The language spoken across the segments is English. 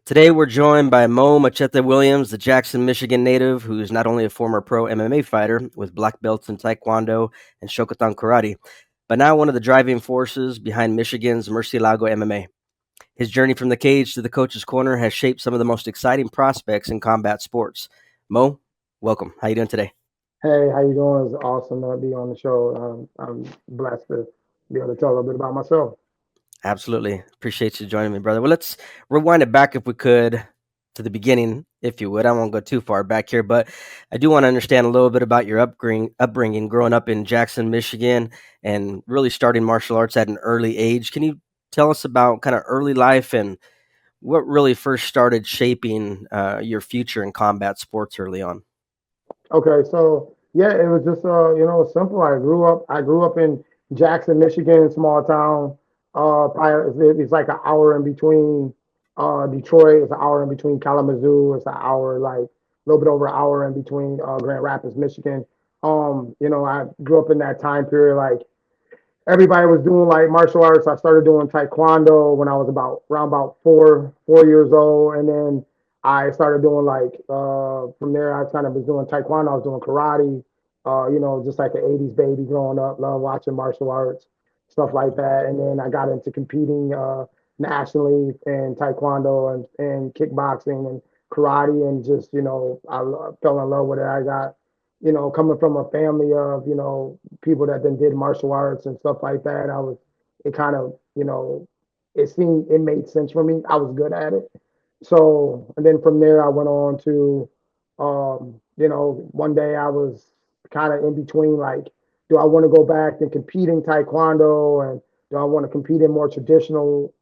Today we're joined by Machete Williams, the Jackson, Michigan native, who's not only a former pro MMA fighter with black belts in Taekwondo and Shotokan Karate, but now one of the driving forces behind Michigan's Murcielago MMA. His journey from the cage to the coach's corner has shaped some of the most exciting prospects in combat sports. Mo, welcome. How you doing today? Hey, how you doing? It's awesome to be on the show. I'm blessed to be able to tell a little bit about myself. Absolutely. Appreciate you joining me, brother. Well, let's rewind it back if we could to the beginning, if you would. I won't go too far back here, but I do want to understand a little bit about your upbringing growing up in Jackson, Michigan, and really starting martial arts at an early age. Can you tell us about kind of early life and what really first started shaping your future in combat sports early on? Okay, so yeah, it was just simple. I grew up in Jackson, Michigan, small town. It's like an hour in between Detroit. It's an hour in between Kalamazoo. It's an hour, like a little bit over an hour in between Grand Rapids, Michigan. I grew up in that time period. Like everybody was doing like martial arts. I started doing taekwondo when I was about around about four years old, and then I started doing like from there. I kind of was doing taekwondo. I was doing karate. Just like an '80s baby growing up, love watching martial arts, stuff like that. And then I got into competing nationally in taekwondo and kickboxing and karate, and just fell in love with it. I got coming from a family of people that then did martial arts and stuff like that. It kind of, it made sense for me. I was good at it. So, and then from there, I went on to, one day I was kind of in between, like, do I want to go back and compete in Taekwondo, and do I want to compete in more traditional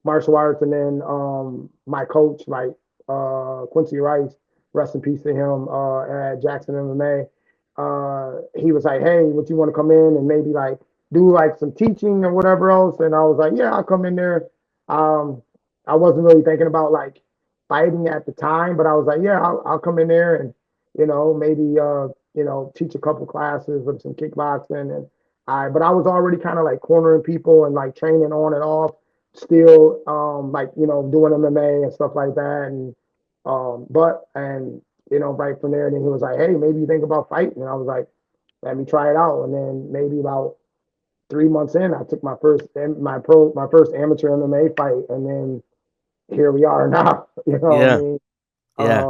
martial arts? And then my coach, like Quincy Rice, rest in peace to him, at Jackson MMA. He was like, "Hey, would you want to come in and maybe like do like some teaching or whatever else?" And I was like, "Yeah, I'll come in there." Um, I wasn't really thinking about like fighting at the time, but I was like, "Yeah, I'll come in there and maybe teach a couple classes of some kickboxing." And but I was already kind of like cornering people and like training on and off, still like doing MMA and stuff like that. And right from there, then he was like, "Hey, maybe you think about fighting." And I was like, "Let me try it out." And then maybe about 3 months in, I took my first amateur MMA fight, and then here we are now. You know what I Yeah, mean? yeah,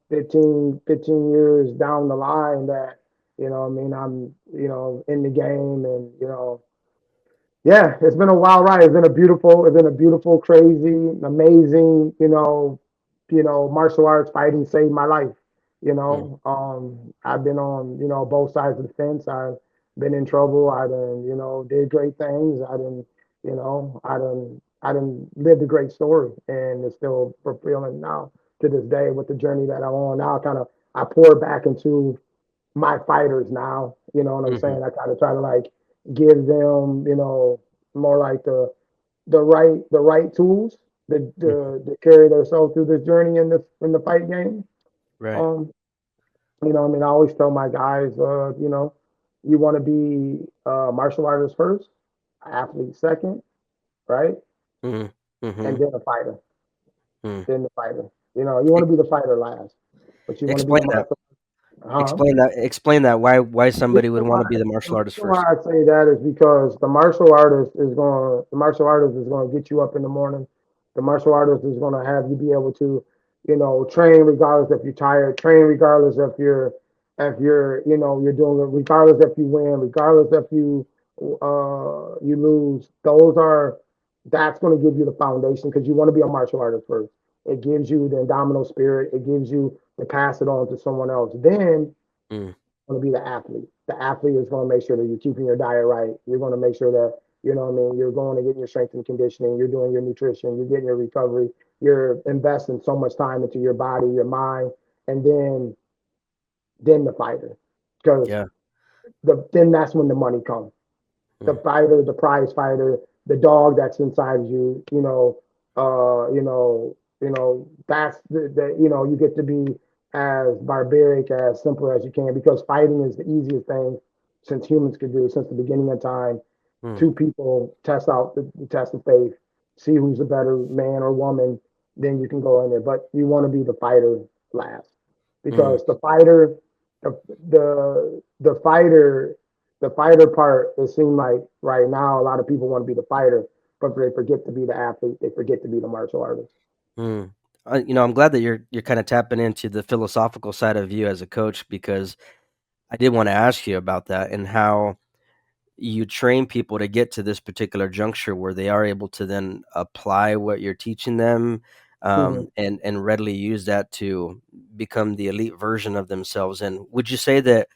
15 years down the line, that what I mean, I'm in the game, and yeah, it's been a wild ride. It's been a beautiful, crazy, amazing, martial arts fighting saved my life. mm, I've been on, both sides of the fence. I've been in trouble. I done, did great things. I done lived a great story, and it's still fulfilling now to this day with the journey that I'm on now. I pour back into my fighters now. You know what I'm hmm saying? I kind of try to like give them, more like the right tools to carry themselves through this journey in the fight game. right. Um, I mean, I always tell my guys, you want to be martial artist first, athlete second, right, hmm hmm and then a fighter, mm. then the fighter. You want to be the fighter last, but you want to be Explain a that. martial. Huh? Explain that. Why The somebody would reason want why to be the the martial artist reason why first? I say that is because the martial artist is going to get you up in the morning. The martial artist is going to have you be able to, train regardless if you're tired, train regardless if you're you're doing it, regardless if you win, regardless if you lose. That's going to give you the foundation, because you want to be a martial artist first. It gives you the indomitable spirit. It gives you to pass it on to someone else. Then Mm, going to be the athlete. The athlete is going to make sure that you're keeping your diet right. You're going to make sure that, you're going to get your strength and conditioning. You're doing your nutrition. You're getting your recovery. You're investing so much time into your body, your mind, and then the fighter, because yeah. then that's when the money comes. The Mm, fighter, the prize fighter, the dog that's inside you. That's you get to be as barbaric, as simple as you can, because fighting is the easiest thing since humans could do since the beginning of time. mm, Two people test out the test of faith, see who's a better man or woman, then you can go in there. But you want to be the fighter last, Mm, because the the fighter, the fighter part. It seems like right now a lot of people want to be the fighter, but they forget to be the athlete. They forget to be the martial artist. mm. I'm glad that you're kind of tapping into the philosophical side of you as a coach because I did want to ask you about that and how you train people to get to this particular juncture where they are able to then apply what you're teaching them, Mhm. and readily use that to become the elite version of themselves. And would you say that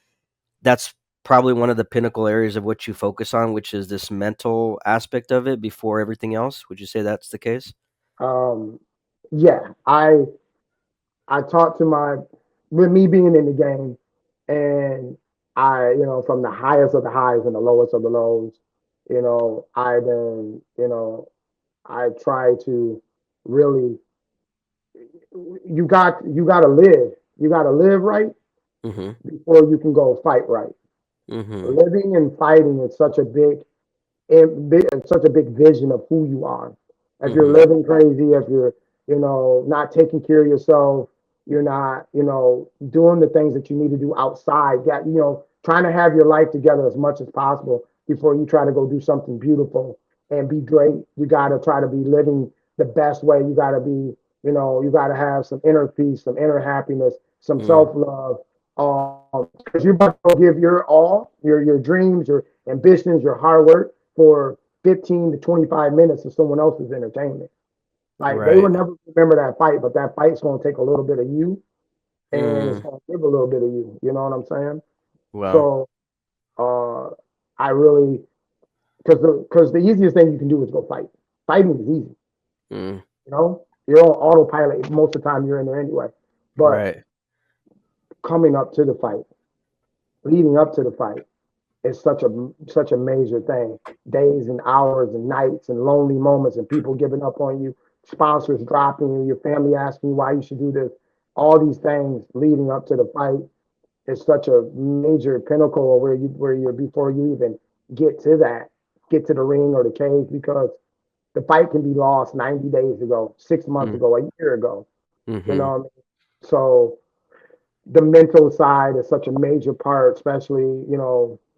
that's probably one of the pinnacle areas of what you focus on, which is this mental aspect of it before everything else? Would you say that's the case? Um, yeah, I talked to my, with me being in the game, and from the highest of the highs and the lowest of the lows, I then, I try to really, you got to live. You got to live right Mm-hmm. before you can go fight right. Mm-hmm. Living and fighting is such a big vision of who you are. If you're Mm-hmm. living crazy, if you're, not taking care of yourself, you're not, doing the things that you need to do outside, trying to have your life together as much as possible before you try to go do something beautiful and be great. You got to try to be living the best way. You got to be, you got to have some inner peace, some inner happiness, some Mm. self love. Because you're about to give your all, your dreams, your ambitions, your hard work for 15 to 25 minutes of someone else's entertainment. Like they will Right. never remember that fight, but that fight's going to take a little bit of you, and it's Mm. going to give a little bit of you. You know what I'm saying? Well. So uh, I really, because the easiest thing you can do is go fight. Fighting is easy. Mm. You're on autopilot most of the time. You're in there anyway. But Right. coming up to the fight, leading up to the fight, is such a major thing. Days and hours and nights and lonely moments and people giving up on you, sponsors dropping you, your family asking you why you should do this. All these things leading up to the fight is such a major pinnacle where you're before you even get to that, get to the ring or the cage, because the fight can be lost 90 days ago, 6 months Mm. ago, a year ago. You Mm-hmm. know what I mean? So the mental side is such a major part, especially,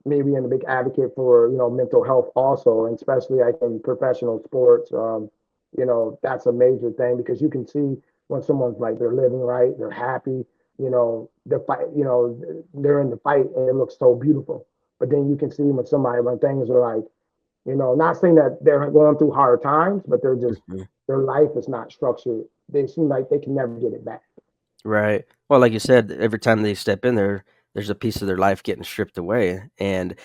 me being a big advocate for, mental health also, and especially like in professional sports. That's a major thing because you can see when someone's like they're living right, they're happy, the fight, they're in the fight and it looks so beautiful. But then you can see when things are like, not saying that they're going through hard times, but they're just Mm-hmm. their life is not structured. They seem like they can never get it back. Right. Well, like you said, every time they step in there, there's a piece of their life getting stripped away. And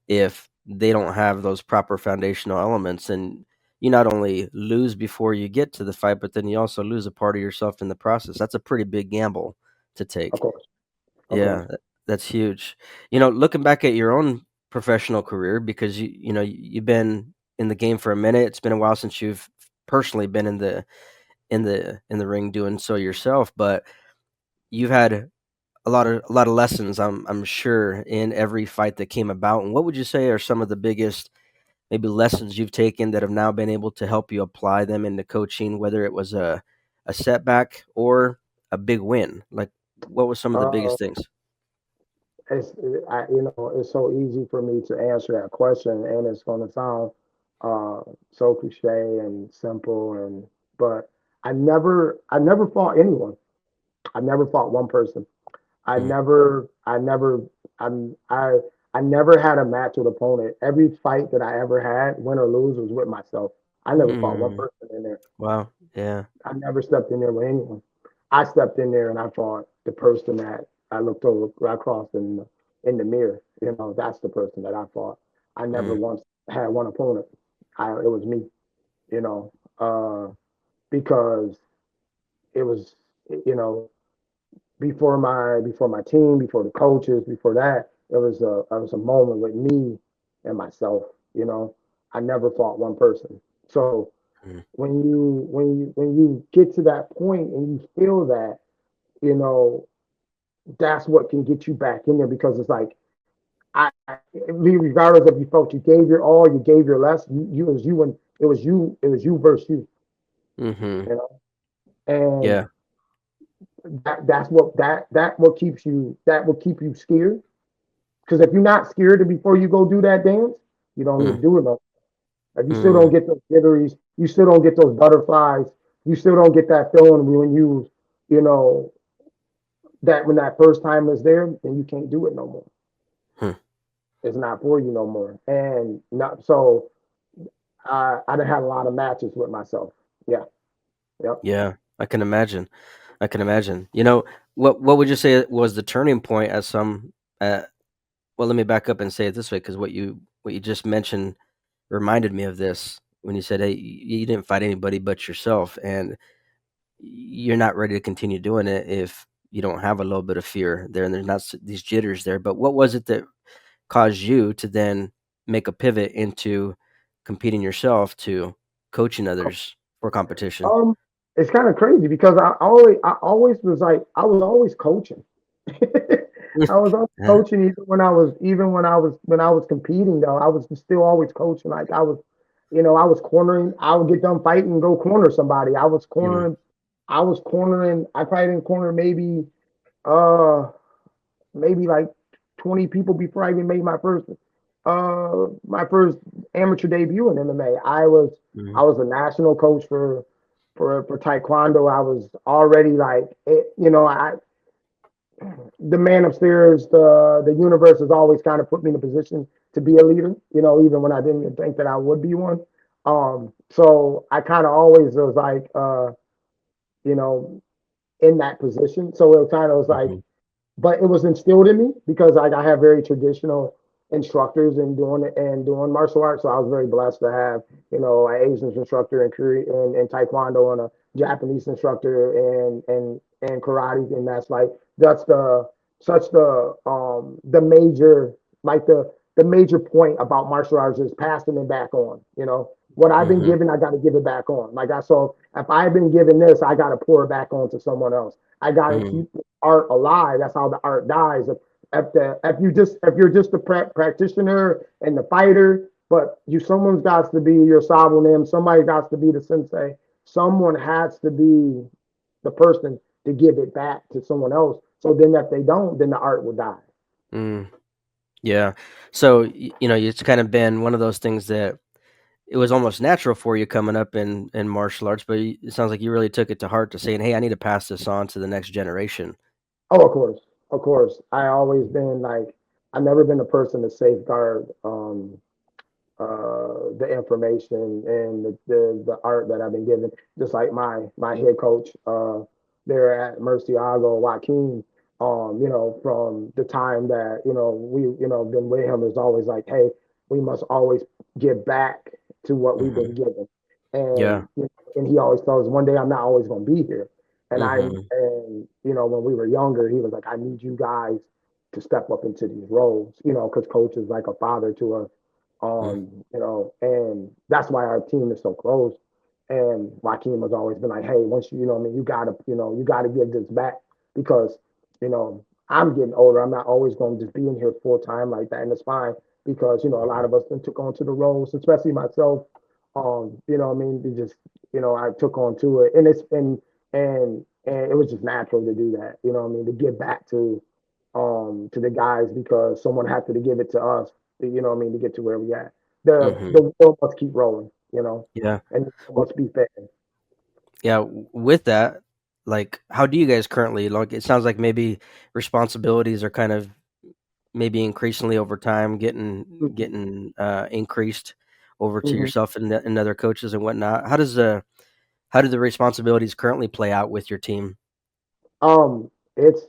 if they don't have those proper foundational elements, then you not only lose before you get to the fight, but then you also lose a part of yourself in the process. That's a pretty big gamble to Of take. course, of Yeah, course. that's huge. Looking back at your own professional career, because you've been in the game for a minute. It's been a while since you've personally been in the ring doing so yourself, but you've had a lot of lessons, I'm sure, in every fight that came about. And what would you say are some of the biggest maybe lessons you've taken that have now been able to help you apply them into coaching, whether it was a setback or a big win? Like, what was some of the Uh, biggest things? it's it's so easy for me to answer that question, and it's going to sound uh, so cliche and simple, but I never fought anyone. I never fought one person. I Mm, never I never I I never had a match with opponent. Every fight that I ever had, win or lose, was with myself. I never fought one mm, person in there. wow, yeah. I never stepped in there with anyone. I stepped in there and I fought the person that I looked over, I crossed in the mirror. That's the person that I fought. I never Mm, once had one opponent. It was me. You know, uh, because it was, you know, before my team, before the coaches, before that, it was a moment with me and myself. You know, I never fought one person. So mm, when you get to that point and you feel that, you know, that's what can get you back in there, because it's like regardless if you felt you gave your all, you gave your less, you as you, and it was you versus you, Mhm. you know. And Yeah. that what keeps you that will keep you scared. Because if you're not scared before you go do that dance, you don't need to Mm. do it no. If you still don't Mm. get those jitteries, you still don't get those butterflies, you still don't get that feeling when you know, that when that first time is there, then you can't do it no more. Hmm. It's not for you no more. And not so I done had a lot of matches with myself. Yeah. Yep. Yeah, I can imagine. I can imagine. What would you say was the turning point as some well, let me back up and say it this way, because what you just mentioned reminded me of this when you said, "Hey, you didn't fight anybody but yourself, and you're not ready to continue doing it if you don't have a little bit of fear there, and there's not these jitters there." But what was it that caused you to then make a pivot into competing yourself to coaching others for competition? Um, it's kind of crazy because I always was like I was always coaching. I was always Yeah. coaching even when I was competing though. I was still always coaching. Like I was, I was cornering. I would get done fighting and go corner somebody. Mhm. I was cornering. I probably didn't corner uh maybe like 20 people before I even made my first amateur debut in MMA. Mhm. I was a national coach for Taekwondo. I was already like I the man upstairs, the universe has always kind of put me in a position to be a leader, even when I didn't even think that I would be one. So I kind of always was like you know, in that position. So it kind of was like Mhm. but it was instilled in me because like I have very traditional instructors in doing it and doing martial arts. So I was very blessed to have, an Asian instructor in Korea and Taekwondo and a Japanese instructor and karate. And that's the major the major point about martial arts is passing it back on. What I've been Mhm. given, I got to give it back on. So if I've been given this, I got to pour it back on to someone else. I got to Mhm. keep art alive. That's how the art dies. If you're just a practitioner and the fighter, but someone's got to be your sabunim, somebody got to be the sensei, someone has to be the person to give it back to someone else. So then if they don't, then the art will die. Mm. Yeah. So, it's kind of been one of those things that it was almost natural for you coming up in martial arts, but it sounds like you really took it to heart to saying, "Hey, I need to pass this on to the next generation." Oh, of course, of course. I always been like I've never been a person to safeguard the information and the art that I've been given. Just like my head coach there at Murcielago, Joaquin, from the time that we been with him is always like, hey, we must always give back to what we've been Mhm. given, Yeah. and he always tells us one day I'm not always going to be here, Mhm. when we were younger, he was like, I need you guys to step up into these roles, because coach is like a father to us Mm. and that's why our team is so close. And Joaquin has always been like, hey, once I mean, you gotta give this back because, I'm getting older. I'm not always going to just be in here full time like that. And it's fine because, a lot Mhm. of us then took on to the roles, especially myself. I mean, I took on to it and and it was just natural to do that, I mean, to give back to the guys because someone had to give it to us, what I mean, to get to where we at. The Mhm. wheel must keep rolling, Yeah. and it W must be fair. yeah, with that, like, how do you guys currently like, it sounds like maybe responsibilities are kind of maybe increasingly over time Mhm, increased over to mhm. yourself and other coaches and whatnot. How do the responsibilities currently play out with your team? It's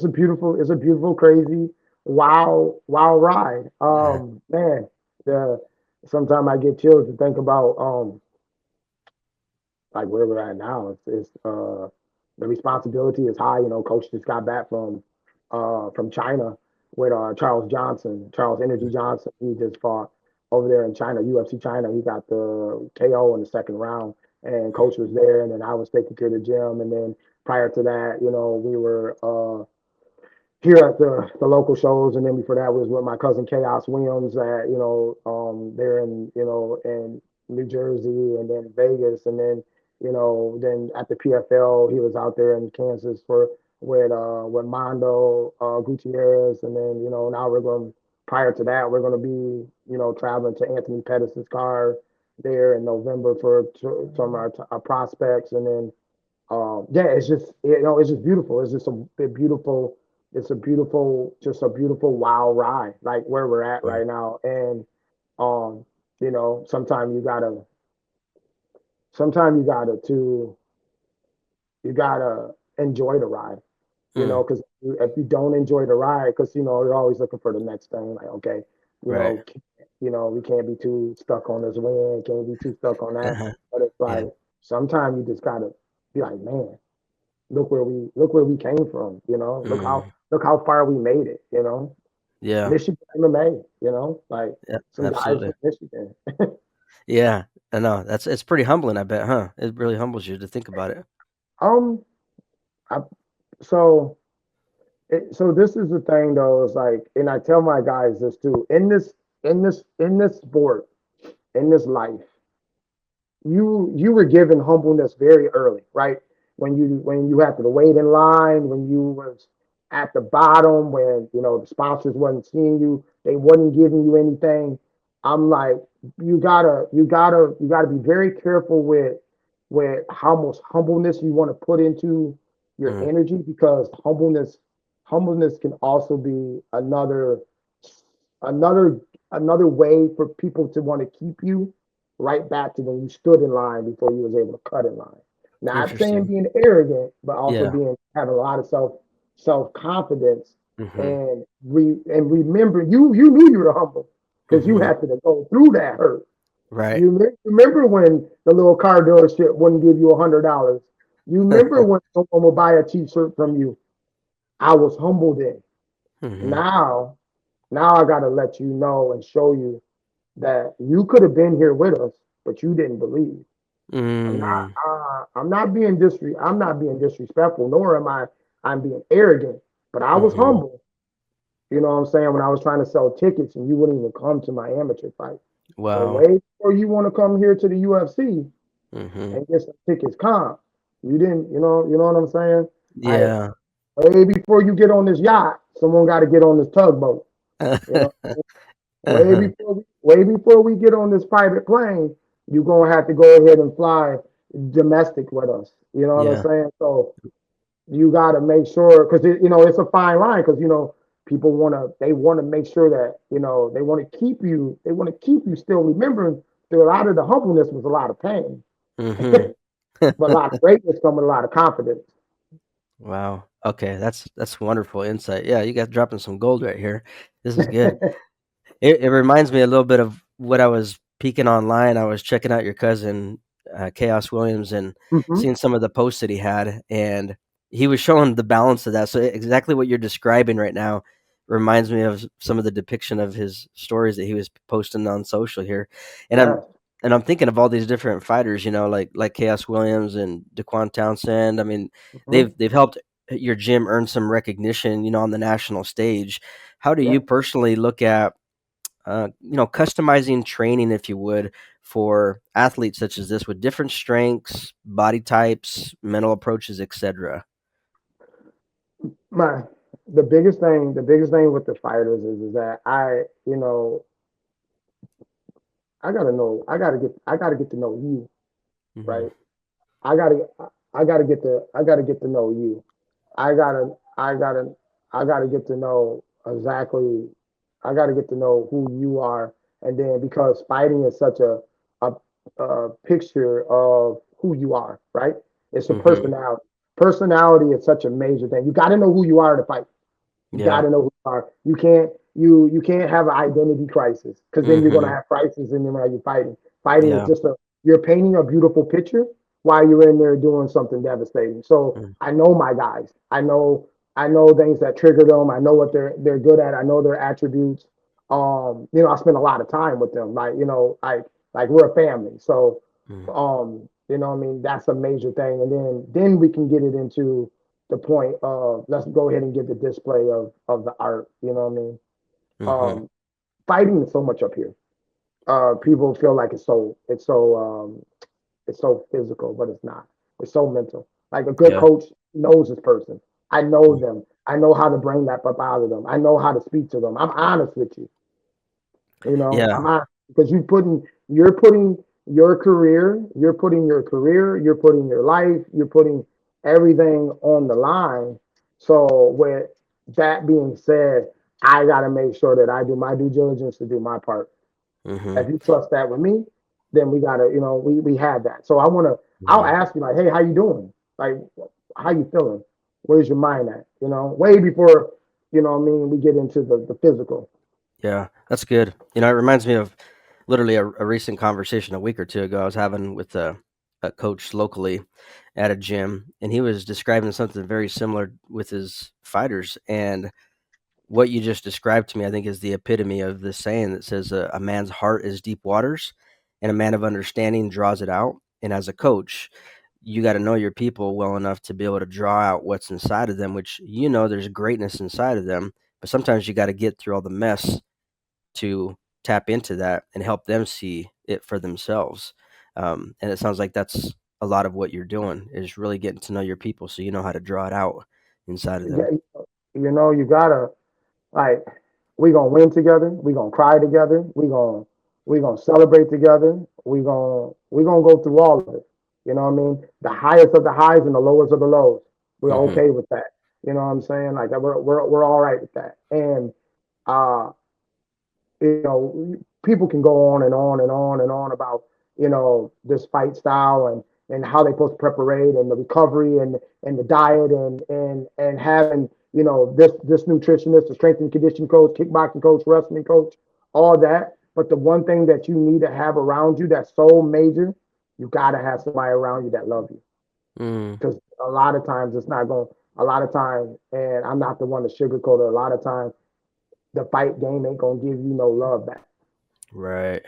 a beautiful, crazy, wow ride. Man, the sometimes I get chills to think about like where we're at now. It's the responsibility is high. Coach just got back from China with Charles Energy Johnson. He just fought over there in China, UFC China. He got the KO in the second round, and coach was there, and then I was taken to the gym, and then prior to that, we were here at the local shows, and then before that was with my cousin Chaos Williams at they're in New Jersey, and then Vegas, and then then at the PFL he was out there in Kansas for with Mondo Gutierrez, and then now we're going. Prior to that, we're going to be traveling to Anthony Pettis' car there in November for some of our prospects, and then yeah, it's just it's just beautiful. It's just a beautiful. It's a beautiful, just a beautiful wow ride, like where we're at Mm. right now. And um, sometimes you gotta you gotta enjoy the ride. Mm. Because if you don't enjoy the ride, because you're always looking for the next thing. Like, okay, you Right. know, we can't be too stuck on this win, can't be too stuck on that. But it's Yeah. like sometimes you just gotta be like, man, look where we came from. Mm. Look how far we made it. Yeah. Michigan MMA. Like Yeah. some guys Absolutely. from Michigan. Yeah. I know. It's pretty humbling, I bet, huh? It really humbles you to think about it. Um, I, so so this is the thing though. Is like, and I tell my guys this too. In this sport, in this life, you were given humbleness very early, right? When you had to wait in line, when you was at the bottom, when the sponsors wasn't seeing you, they wasn't giving you anything. I'm like, you gotta be very careful with how much humbleness you want to put into your Mm. energy, because humbleness can also be another another way for people to want to keep you right back to when you stood in line before you was able to cut in line. Not saying Interesting. being arrogant, but also Yeah. being having a lot of self confidence, Hmm. and remember, you knew you were humble because you Hmm. had to go through that hurt. Right. You remember when the little car dealership wouldn't give you $100. You remember when someone would buy a T-shirt from you. I was humbled in. Hmm. Now, now I got to let you know and show you that you could have been here with us, but you didn't believe. I'm not. Mm. I'm not being disrespectful, nor am I. I'm being arrogant. But I was Hmm. humble. You know what I'm saying? When I was trying to sell tickets, and you wouldn't even come to my amateur fight. So Wow. way before you want to come here to the UFC Hmm. and get some tickets, comp. You didn't. You know what I'm saying? Like Yeah. way before you get on this yacht, someone got to get on this tugboat. You know. Uh-huh. Way before we get on this private plane, you're gonna have to go ahead and fly domestic with us. You know what I'm Yeah. saying? So you got to make sure, because it's a fine line, because people want to make sure that they want to keep you still remembering that a lot of the humbleness was a lot of pain, Hmm. but a lot of greatness come with a lot of confidence. Wow. Okay, that's wonderful insight. Yeah, you got dropping some gold right here. This is good. It reminds me a little bit of what I was peeking online. I was checking out your cousin, Chaos Williams, and Hmm. seeing some of the posts that he had, and he was showing the balance of that. So exactly what you're describing right now reminds me of some of the depiction of his stories that he was posting on social here, and I'm Yes. and I'm thinking of all these different fighters, like Chaos Williams and Daquan Townsend. I mean, Hmm. they've helped your gym earn some recognition, on the national stage. How do Yeah. you personally look at customizing training, if you would, for athletes such as this with different strengths, body types, mental approaches, etc.? My the biggest thing with the fighters is that I gotta get to know you, Hmm. right? I gotta I gotta get to know you. I gotta I gotta I gotta get to know exactly. I gotta get to know who you are, and then because fighting is such a, a picture of who you are, right? It's a Hmm. personality. Personality is such a major thing. You got to know who you are to fight. You got Yeah. to know who you are. You can't have an identity crisis, because then you're gonna Hmm. have crisis in them while you're fighting. Fighting is Yeah. just you're painting a beautiful picture while you're in there doing something devastating. So Mm. I know my guys. I know things that trigger them. I know what they're good at. I know their attributes. I spend a lot of time with them. Like we're a family. So Mm. what I mean, that's a major thing. And then we can get it into the point of, let's go ahead and get the display of the art. You know what I mean? Hmm. Um, Fighting is so much up here. people feel like it's so physical, but it's not. It's so mental. Like a good Yeah. coach knows this person. I know them. I know how to bring that up out of them. I know how to speak to them. I'm honest with you. You know, I'm Yeah. honest because you're putting you're putting your life, you're putting everything on the line. So with that being said, I gotta make sure that I do my due diligence to do my part. Mm-hmm. If you trust that with me, then we gotta, we had that. So I'll Mm-hmm. ask you like, hey, how you doing? Like, how you feeling? Where's your mind at? Way before, what I mean, we get into the physical. Yeah, that's good. It reminds me of literally a recent conversation a week or two ago I was having with a coach locally at a gym, and he was describing something very similar with his fighters. And what you just described to me, I think, is the epitome of the saying that says a man's heart is deep waters, and a man of understanding draws it out. And as a coach, you got to know your people well enough to be able to draw out what's inside of them, which there's greatness inside of them. But sometimes you got to get through all the mess to tap into that and help them see it for themselves. And it sounds like that's a lot of what you're doing is really getting to know your people so you know how to draw it out inside of them. Yeah, you gotta like we gonna win together. We gonna cry together. We gonna celebrate together. We gonna go through all of it. You know what I mean? The highest of the highs and the lowest of the lows. We're Hmm. okay with that. You know what I'm saying? Like we're all right with that. And uh, people can go on and on and on and on about this fight style and how they supposed to prepare and the recovery and the diet and having this nutritionist, the strength and conditioning coach, kickboxing coach, wrestling coach, all that. But the one thing that you need to have around you that's so major, you got to have somebody around you that love you Mm, because a lot of times it's not going. A lot of times, and I'm not the one to sugarcoat it. A lot of times, the fight game ain't gonna give you no love back. right.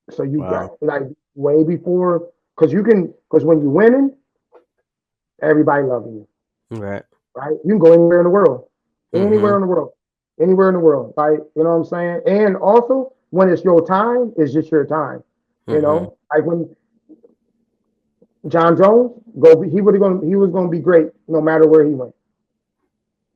So you got Wow. like way before, because when you're winning, everybody loving you, Right. right? You can go anywhere in the world, Hmm. anywhere in the world, anywhere in the world, right? You know what I'm saying? And also, when it's your time, it's just your time. Hmm. Like when John Jones he was gonna be great no matter where he went.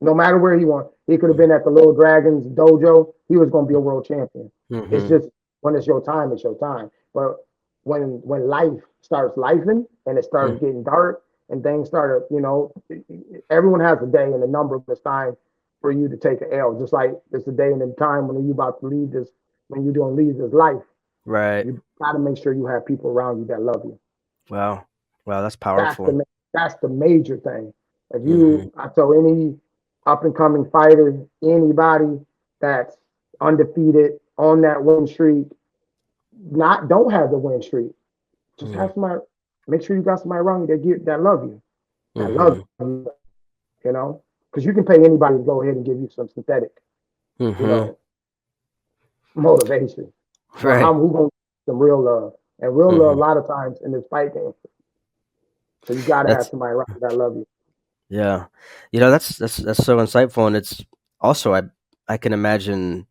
No matter where he went, he could have been at the Little Dragons dojo. He was going to be a world champion. It's Hmm. just when it's your time, it's your time. But when life starts lifing and it starts getting dark and things start, everyone has a day and a number when it's time for you to take an L. Just like it's a day and a time when you about to leave this, when you're going to leave this life. Right. You got to make sure you have people around you that love you. Wow. Wow. That's That's powerful. the that's the major thing. If Hmm. I tell any up and coming fighter, anybody that's undefeated on that win streak, not don't have the win streak, just Hmm. have somebody. Make sure you got somebody around you that love you, that love Hmm. you, because you can pay anybody to go ahead and give you some synthetic, you Hmm. know, motivation. But Right. who gonna give some real love? And real love, a Hmm. lot of times in this fight game. So you got to have That's somebody around you that love you. Yeah. That's so insightful, and it's also I can imagine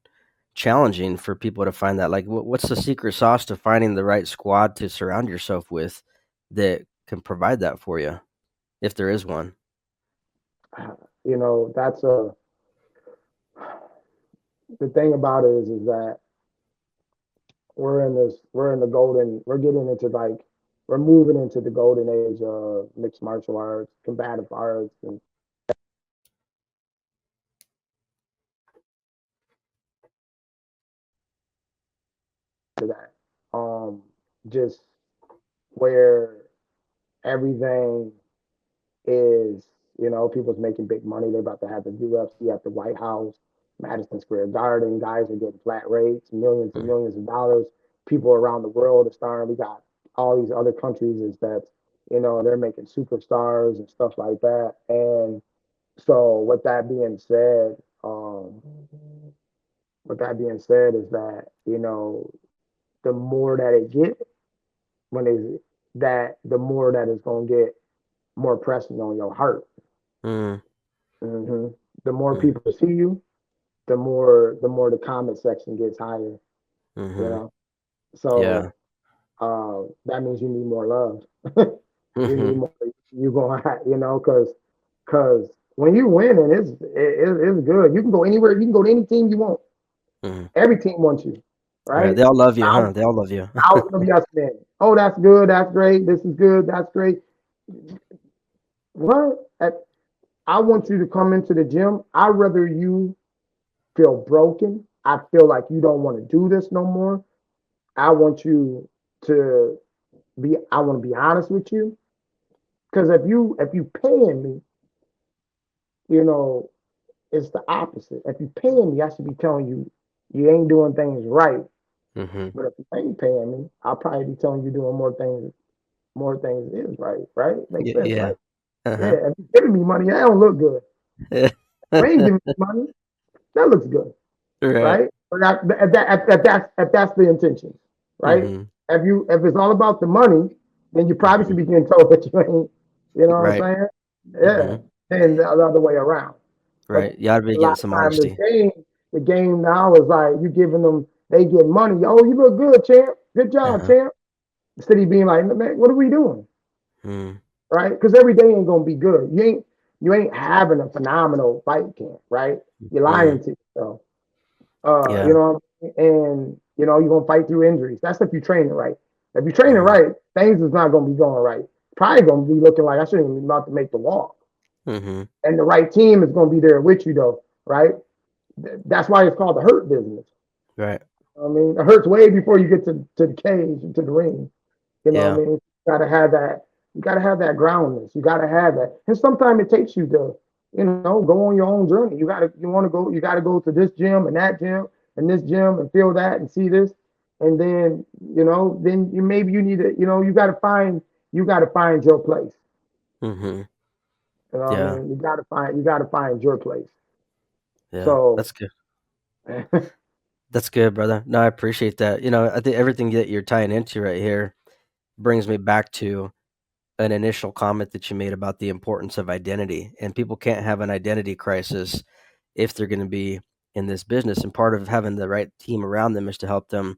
challenging for people to find that. Like, what's the secret sauce to finding the right squad to surround yourself with that can provide that for you, if there is one? That's the thing about it is that we're in the golden we're getting into like we're moving into the golden age of mixed martial arts, combative arts, and to that. Just where everything is, people's making big money. They're about to have the UFC at the White House, Madison Square Garden. Guys are getting flat rates, millions and Mm. millions of dollars. People around the world are starting. We got all these other countries is that, they're making superstars and stuff like that. And so um, with that being said is that, the more that it get when they that the more that it's gonna get more pressing on your heart. Mm. hmm The more Mm. people see you, the more the comment section gets higher. You Hmm. know. Yeah. So that means you need more love. You need Mhm. more. You gonna cause when you win and it's good. You can go anywhere. You can go to any team you want. Mhm. Every team wants you, Right. right? They all love you, huh? Out They all love you. out of yes men. Oh, that's good. That's great. This is good. That's great. What? I want you to come into the gym. I'd rather you feel broken. I feel like you don't want to do this no more. I want you to I want to be honest with you. Because if you paying me, you know, it's the opposite. If you paying me, I should be telling you you ain't doing things right. Mhm. But if you ain't paying me, I'll probably be telling you doing more things is right, right? Makes sense, Yeah. right? Uh-huh. Yeah, if you're giving me money, that don't look good. If I ain't giving me money, that looks good, Right. right? But if that's the intention, right? Mhm. If it's all about the money, then you probably should Mhm. be getting told that you ain't. You know what Right. I'm saying? Yeah. Mhm. And the other way around. But Right. You ought to be a lot getting of some time honesty. the game now is like you giving them, they get money. Oh, you look good, champ. Good job, Uh-huh. champ. Instead of being like, man, what are we doing? Mm. Right? Because every day ain't gonna be good. You ain't having a phenomenal fight camp, right? You're Mm. lying to yourself. Yeah. And you're gonna fight through injuries. That's if you train it right. If you train it Mhm. right, things is not gonna be going right. Probably gonna be looking like I shouldn't even be about to make the walk. Mhm. And the right team is gonna be there with you though, right? That's why it's called the hurt business. Right. I mean, it hurts way before you get to the cage, to the ring. You know what Yeah. I mean? You gotta have that. You gotta have that groundness. You gotta have that. And sometimes it takes you to, go on your own journey. You want to go. You gotta go to this gym and that gym and this gym and feel that and see this, and then maybe you need to, you gotta find your place. Mhm. You know what I Yeah. mean? You gotta find your place. Yeah. So That's good. That's good, brother. No, I appreciate that. I think everything that you're tying into right here brings me back to an initial comment that you made about the importance of identity. And people can't have an identity crisis if they're going to be in this business. And part of having the right team around them is to help them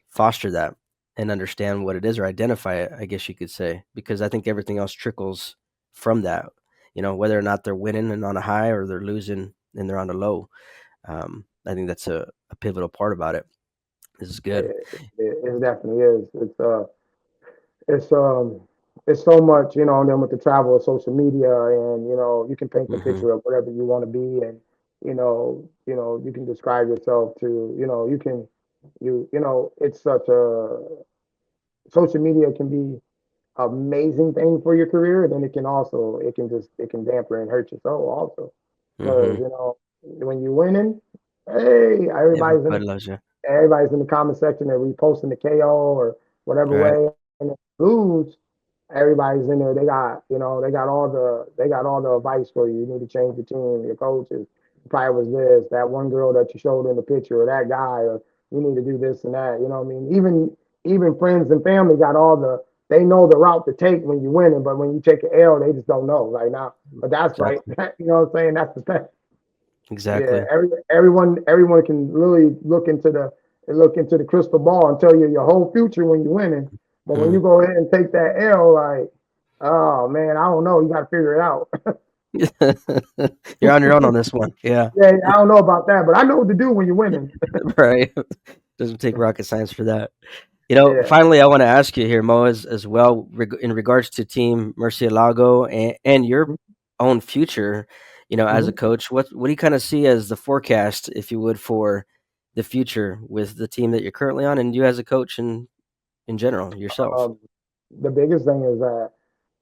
foster that and understand what it is or identify it, I guess you could say, because I think everything else trickles from that. Whether or not they're winning and on a high or they're losing and they're on a low. I think that's a pivotal part about it. This is good. it definitely is. It's it's so much, and then with the travel of social media, and you can paint the Hmm. picture of whatever you want to be, and you can describe yourself to, it's such a social media can be amazing thing for your career, and then it can dampen and hurt your soul also, because Hmm. when you're winning, hey, Everybody loves you. everybody's in the comment section, they're reposting the KO or whatever Right. way, and then lose, everybody's in there. They got all the advice for you. You need to change the team. Your coaches probably was this, that one girl that you showed in the picture, or that guy, or you need to do this and that. You know what I mean? Even friends and family got all the. They know the route to take when you're winning, but when you take an L, they just don't know right now. But that's right. Exactly. You know what I'm saying? That's the thing. Yeah, Exactly. everyone can really look into the crystal ball and tell you your whole future when you're winning. But when Mm. you go ahead and take that L, like, oh man, I don't know. You got to figure it out. You're on your own on this one. Yeah. Yeah, I don't know about that, but I know what to do when you're winning. Right. Doesn't take rocket science for that. Yeah. Finally, I want to ask you here, Mo, as well, in regards to Team Murcielago and your own future, as a Mhm. coach, what do you kind of see as the forecast, if you would, for the future with the team that you're currently on and you as a coach and in general, yourself? Um, the biggest thing is that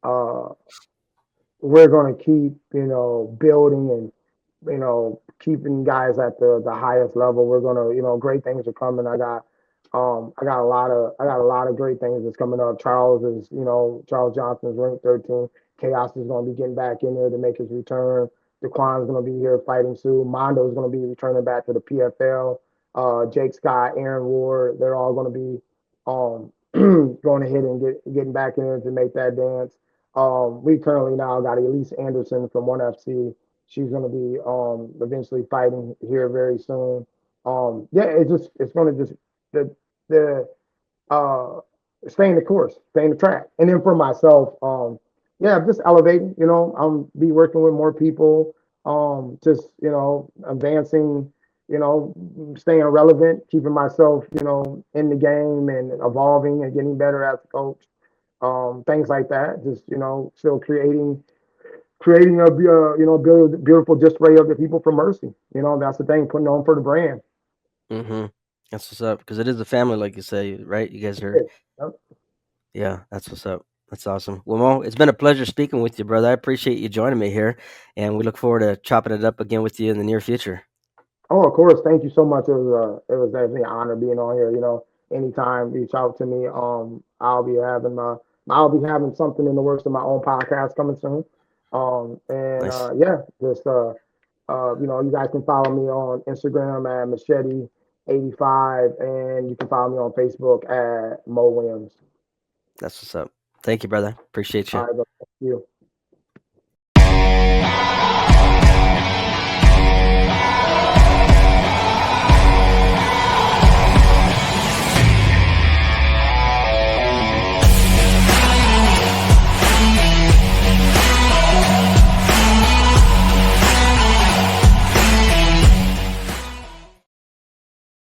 uh, we're going to keep, building and keeping guys at the highest level. We're gonna, great things are coming. I got a lot of great things that's coming up. Charles Johnson's ranked 13. Khaos is gonna be getting back in there to make his return. Daquan's gonna be here fighting soon. Mondo's gonna be returning back to the PFL. Jake Scott, Aaron Ward, they're all gonna be um going ahead and getting back in there to make that dance. We currently now got Elise Anderson from ONE FC. She's going to be eventually fighting here very soon. Yeah, it's gonna just the the uh, staying the course, staying the track. And then for myself, yeah, just elevating. I'm be working with more people. Just advancing. Staying relevant, keeping myself, in the game and evolving and getting better as a coach. Things like that. Just still creating a beautiful display of the people from Mercy. That's the thing, putting on for the brand. Mm-hmm. That's what's up. Because it is a family, like you say, right? You guys are. Yeah. Yep. Yeah, that's what's up. That's awesome. Well, Mo, it's been a pleasure speaking with you, brother. I appreciate you joining me here, and we look forward to chopping it up again with you in the near future. Oh, of course. Thank you so much. It was definitely an honor being on here. Anytime reach out to me. I'll be having something in the works of my own podcast coming soon. And Nice. yeah, just you guys can follow me on Instagram at Machete85, and you can follow me on Facebook at Mo Williams. That's what's up. Thank you, brother. Appreciate All you. right, bro. Thank you.